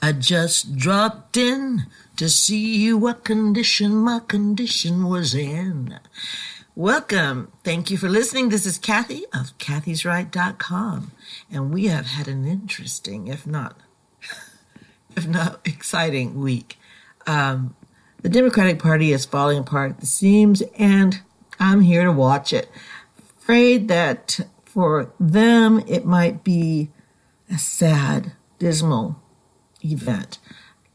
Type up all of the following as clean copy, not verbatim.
I just dropped in to see what condition my condition was in. Welcome. Thank you for listening. This is Kathy of kathysright.com. And we have had an interesting, if not exciting week. The Democratic Party is falling apart at the seams, and I'm here to watch it. Afraid that for them it might be a sad, dismal event.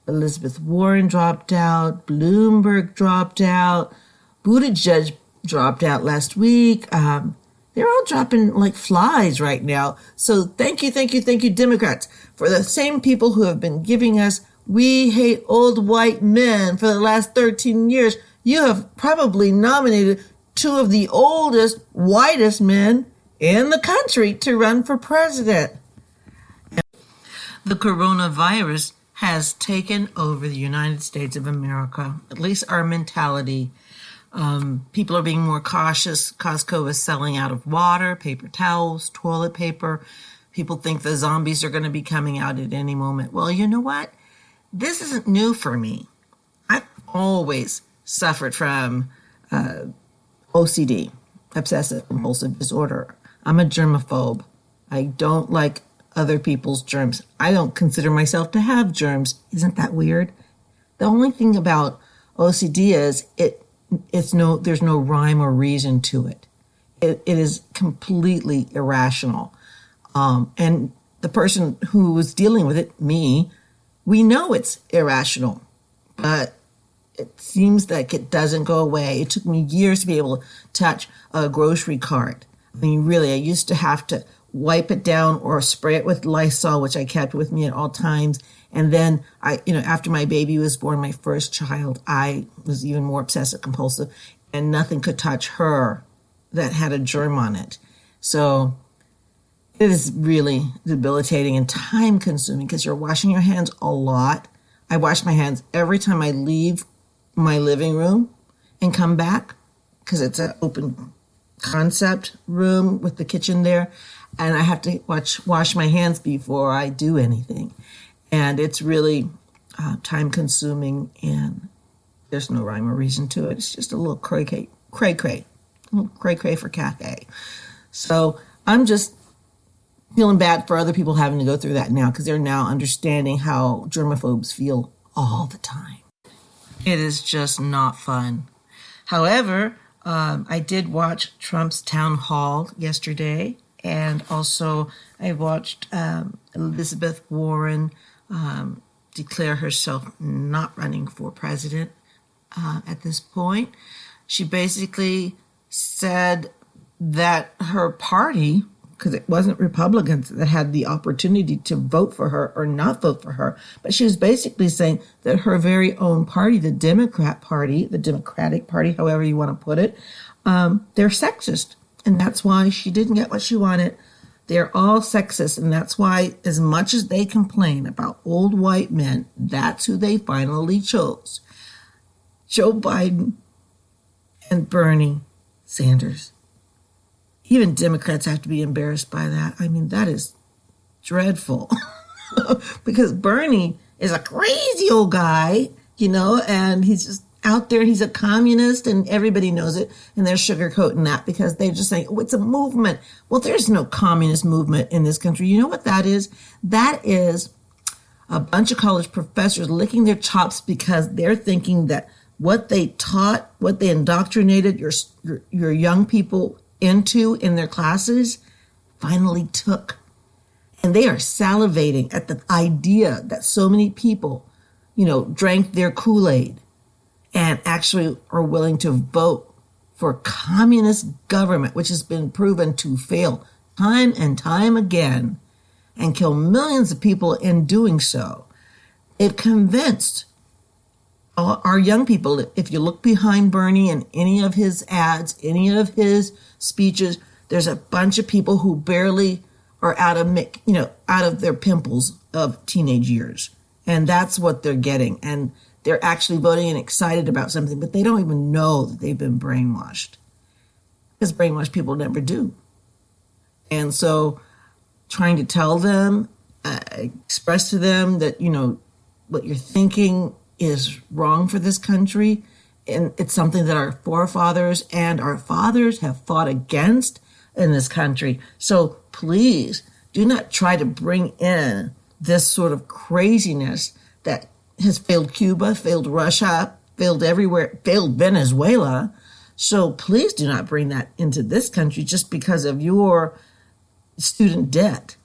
Elizabeth Warren dropped out, Bloomberg dropped out, Buttigieg dropped out last week. They're all dropping like flies right now. So thank you, Democrats, for the same people who have been giving us "We hate old white men" for the last 13 years. You have probably nominated two of the oldest, whitest men in the country to run for president. The coronavirus has taken over the United States of America, at least our mentality. People are being more cautious. Costco is selling out of water, paper towels, toilet paper. People think the zombies are going to be coming out at any moment. Well, you know what? This isn't new for me. I've always suffered from OCD, obsessive compulsive disorder. I'm a germaphobe. I don't like other people's germs. I don't consider myself to have germs. Isn't that weird? The only thing about OCD is there's no rhyme or reason to it. It is completely irrational. And the person who was dealing with it, me, we know it's irrational, but it seems like it doesn't go away. It took me years to be able to touch a grocery cart. I mean, really, I used to have to wipe it down or spray it with Lysol, which I kept with me at all times. And then after my baby was born, my first child, I was even more obsessive compulsive, and nothing could touch her that had a germ on it. So it is really debilitating and time consuming because you're washing your hands a lot. I wash my hands every time I leave my living room and come back because it's an open concept room with the kitchen there. And I have to wash my hands before I do anything. And it's really time consuming, and there's no rhyme or reason to it. It's just a little cray-cray for Cathay. So I'm just feeling bad for other people having to go through that now because they're now understanding how germaphobes feel all the time. It is just not fun. However, I did watch Trump's town hall yesterday. And also, I watched Elizabeth Warren declare herself not running for president at this point. She basically said that her party, because it wasn't Republicans that had the opportunity to vote for her or not vote for her, but she was basically saying that her very own party, the Democratic Party, however you want to put it, they're sexist. And that's why she didn't get what she wanted. They're all sexist. And that's why, as much as they complain about old white men, that's who they finally chose. Joe Biden and Bernie Sanders. Even Democrats have to be embarrassed by that. I mean, that is dreadful. Because Bernie is a crazy old guy, and he's just out there. He's a communist, and everybody knows it, and they're sugarcoating that because they're just saying, oh, it's a movement. Well, there's no communist movement in this country. You know what that is? That is a bunch of college professors licking their chops because they're thinking that what they taught, what they indoctrinated your young people into in their classes finally took. And they are salivating at the idea that so many people, drank their Kool-Aid and actually are willing to vote for communist government, which has been proven to fail time and time again and kill millions of people in doing so. It convinced our young people, if you look behind Bernie and any of his ads, any of his speeches, there's a bunch of people who barely are out of their pimples of teenage years. And that's what they're getting. And they're actually voting and excited about something, but they don't even know that they've been brainwashed. Because brainwashed people never do. And so trying to tell them, express to them that, what you're thinking is wrong for this country. And it's something that our forefathers and our fathers have fought against in this country. So please do not try to bring in this sort of craziness that has failed Cuba, failed Russia, failed everywhere, failed Venezuela. So please do not bring that into this country just because of your student debt.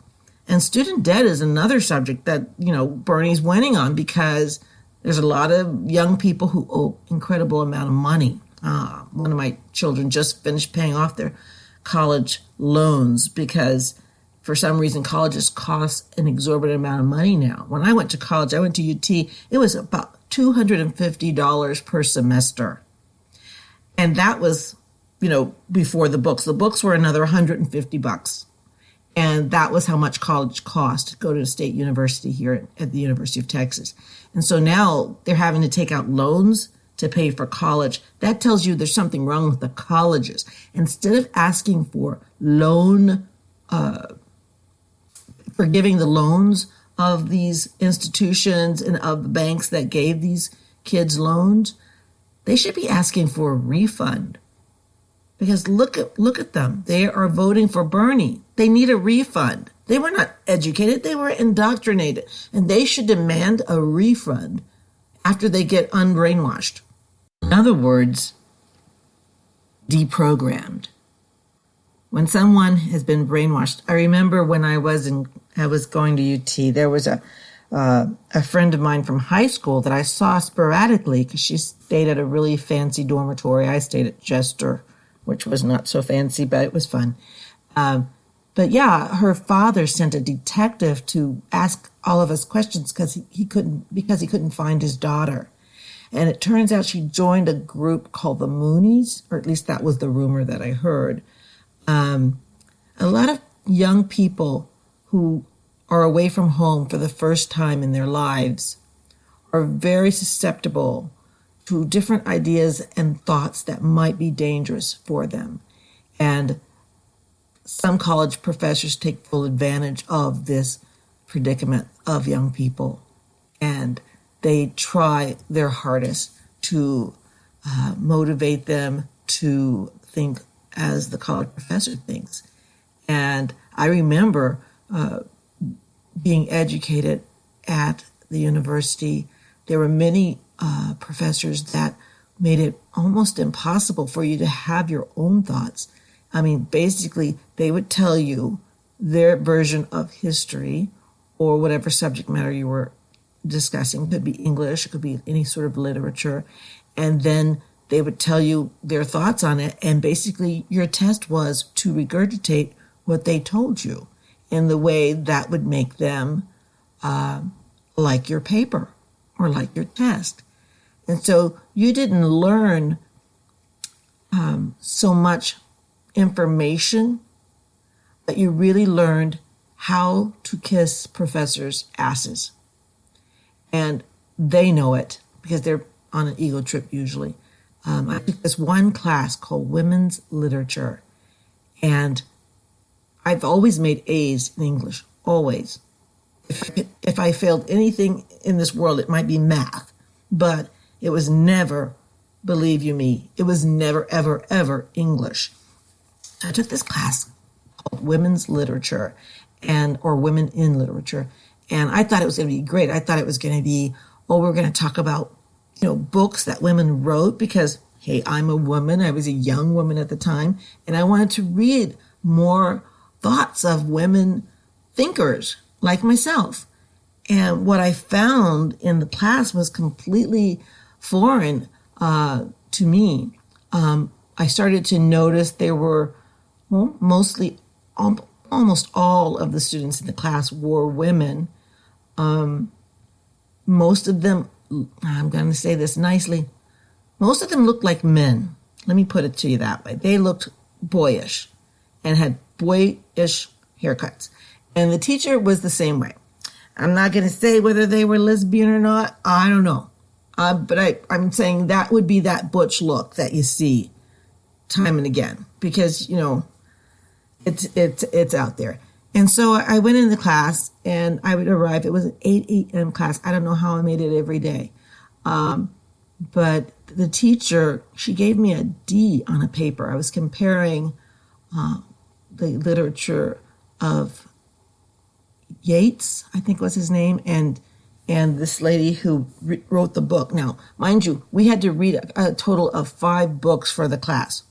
And student debt is another subject that, Bernie's winning on, because there's a lot of young people who owe incredible amount of money. One of my children just finished paying off their college loans because for some reason colleges cost an exorbitant amount of money now. When I went to college, I went to UT, it was about $250 per semester. And that was, before the books. The books were another $150. And that was how much college cost to go to a state university here at the University of Texas. And so now they're having to take out loans to pay for college. That tells you there's something wrong with the colleges. Instead of asking for forgiving the loans of these institutions and of the banks that gave these kids loans, they should be asking for a refund. Because look at them. They are voting for Bernie. They need a refund. They were not educated. They were indoctrinated. And they should demand a refund after they get unbrainwashed. In other words, deprogrammed. When someone has been brainwashed, I remember when I was going to UT, there was a friend of mine from high school that I saw sporadically because she stayed at a really fancy dormitory. I stayed at Jester, which was not so fancy, but it was fun. But yeah, her father sent a detective to ask all of us questions because he couldn't find his daughter. And it turns out she joined a group called the Moonies, or at least that was the rumor that I heard. A lot of young people who are away from home for the first time in their lives are very susceptible to different ideas and thoughts that might be dangerous for them. And some college professors take full advantage of this predicament of young people. And they try their hardest to motivate them to think as the college professor thinks. And I remember being educated at the university. There were many professors that made it almost impossible for you to have your own thoughts. I mean, basically, they would tell you their version of history or whatever subject matter you were discussing. It could be English, it could be any sort of literature. And then they would tell you their thoughts on it. And basically, your test was to regurgitate what they told you in the way that would make them like your paper or like your test. And so you didn't learn so much information, but you really learned how to kiss professors' asses. And they know it because they're on an ego trip usually. I took this one class called Women's Literature, and I've always made A's in English, always. If I failed anything in this world, it might be math, but it was never, believe you me, it was never, ever, ever English. I took this class called Women's Literature or Women in Literature, and I thought it was going to be great. I thought it was going to be, we're going to talk about, books that women wrote because, hey, I'm a woman. I was a young woman at the time, and I wanted to read more thoughts of women thinkers like myself. And what I found in the class was completely foreign to me. I started to notice there were almost all of the students in the class were women. Most of them, I'm going to say this nicely, most of them looked like men. Let me put it to you that way. They looked boyish and had boyish haircuts. And the teacher was the same way. I'm not going to say whether they were lesbian or not. I don't know. But I'm saying that would be that butch look that you see time and again because, it's out there. And so I went in the class and I would arrive. It was an 8 a.m. class. I don't know how I made it every day. But the teacher, she gave me a D on a paper. I was comparing the literature of Yeats, I think was his name, and this lady who wrote the book. Now, mind you, we had to read a total of 5 books for the class.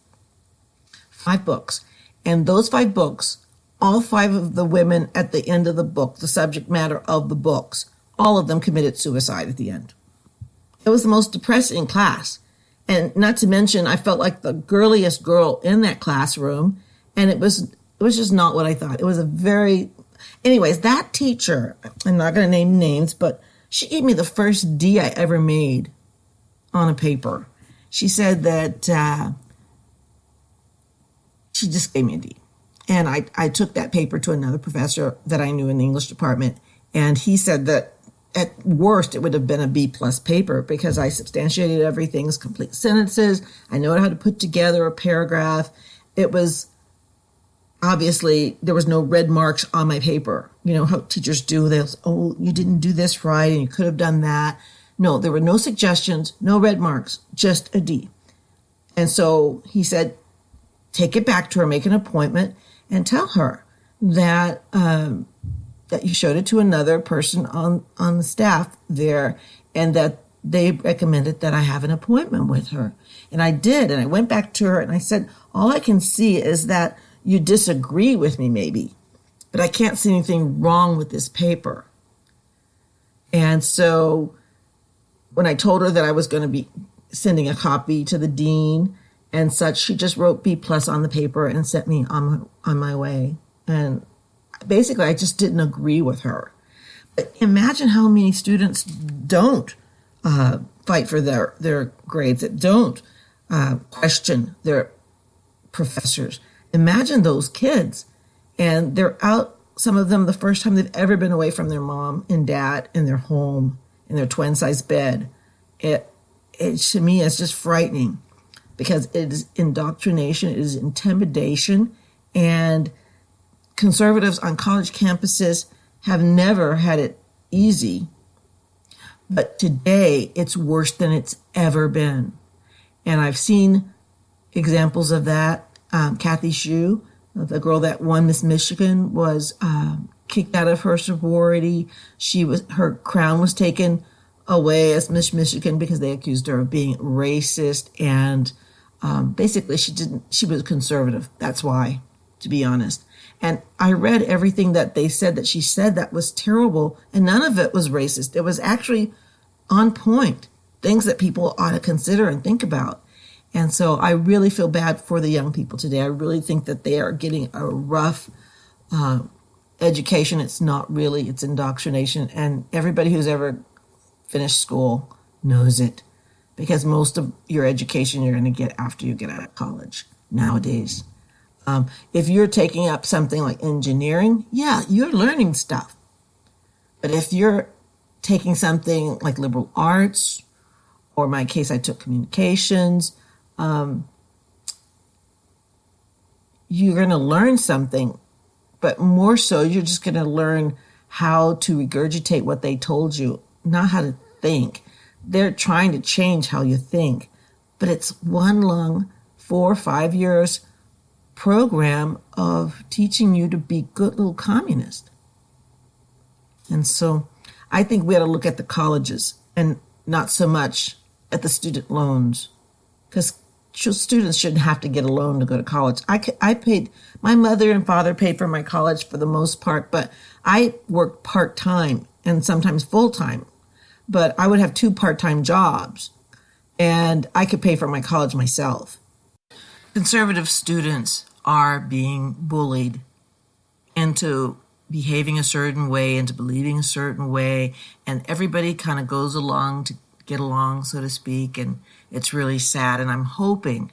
5 books. And those 5 books, all 5 of the women at the end of the book, the subject matter of the books, all of them committed suicide at the end. It was the most depressing class. And not to mention, I felt like the girliest girl in that classroom. And it was just not what I thought. It was anyways, that teacher, I'm not going to name names, but she gave me the first D I ever made on a paper. She said that she just gave me a D. And I took that paper to another professor that I knew in the English department. And he said that at worst, it would have been a B+ paper because I substantiated everything's complete sentences. I know how to put together a paragraph. It was obviously, there was no red marks on my paper. You know how teachers do this. Oh, you didn't do this right and you could have done that. No, there were no suggestions, no red marks, just a D. And so he said, take it back to her, make an appointment, and tell her that that you showed it to another person on the staff there and that they recommended that I have an appointment with her. And I did. And I went back to her and I said, all I can see is that you disagree with me maybe, but I can't see anything wrong with this paper. And so when I told her that I was going to be sending a copy to the dean and such, she just wrote B+ on the paper and sent me on my way. And basically, I just didn't agree with her. But imagine how many students don't fight for their grades, that don't question their professors. Imagine those kids. And they're out, some of them, the first time they've ever been away from their mom and dad in their home, in their twin-size bed. It to me, is just frightening because it is indoctrination, it is intimidation, and conservatives on college campuses have never had it easy, but today it's worse than it's ever been. And I've seen examples of that. Kathy Shue, the girl that won Miss Michigan, was kicked out of her sorority. Her crown was taken away as Miss Michigan because they accused her of being racist, and basically she was conservative. That's why, to be honest. And I read everything that they said that she said that was terrible, and none of it was racist. It was actually on point, things that people ought to consider and think about. And so I really feel bad for the young people today. I really think that they are getting a rough education. It's not really, it's indoctrination. And everybody who's ever finished school knows it, because most of your education you're going to get after you get out of college nowadays. If you're taking up something like engineering, yeah, you're learning stuff. But if you're taking something like liberal arts, or in my case, I took communications, you're going to learn something, but more so, you're just going to learn how to regurgitate what they told you, not how to think. They're trying to change how you think, but it's one long 4 or 5 years program of teaching you to be good little communist. And so I think we ought to look at the colleges and not so much at the student loans, because students shouldn't have to get a loan to go to college. I paid, my mother and father paid for my college for the most part, but I worked part-time and sometimes full-time. But I would have 2 part-time jobs, and I could pay for my college myself. Conservative students are being bullied into behaving a certain way, into believing a certain way, and everybody kind of goes along to get along, so to speak, and it's really sad. And I'm hoping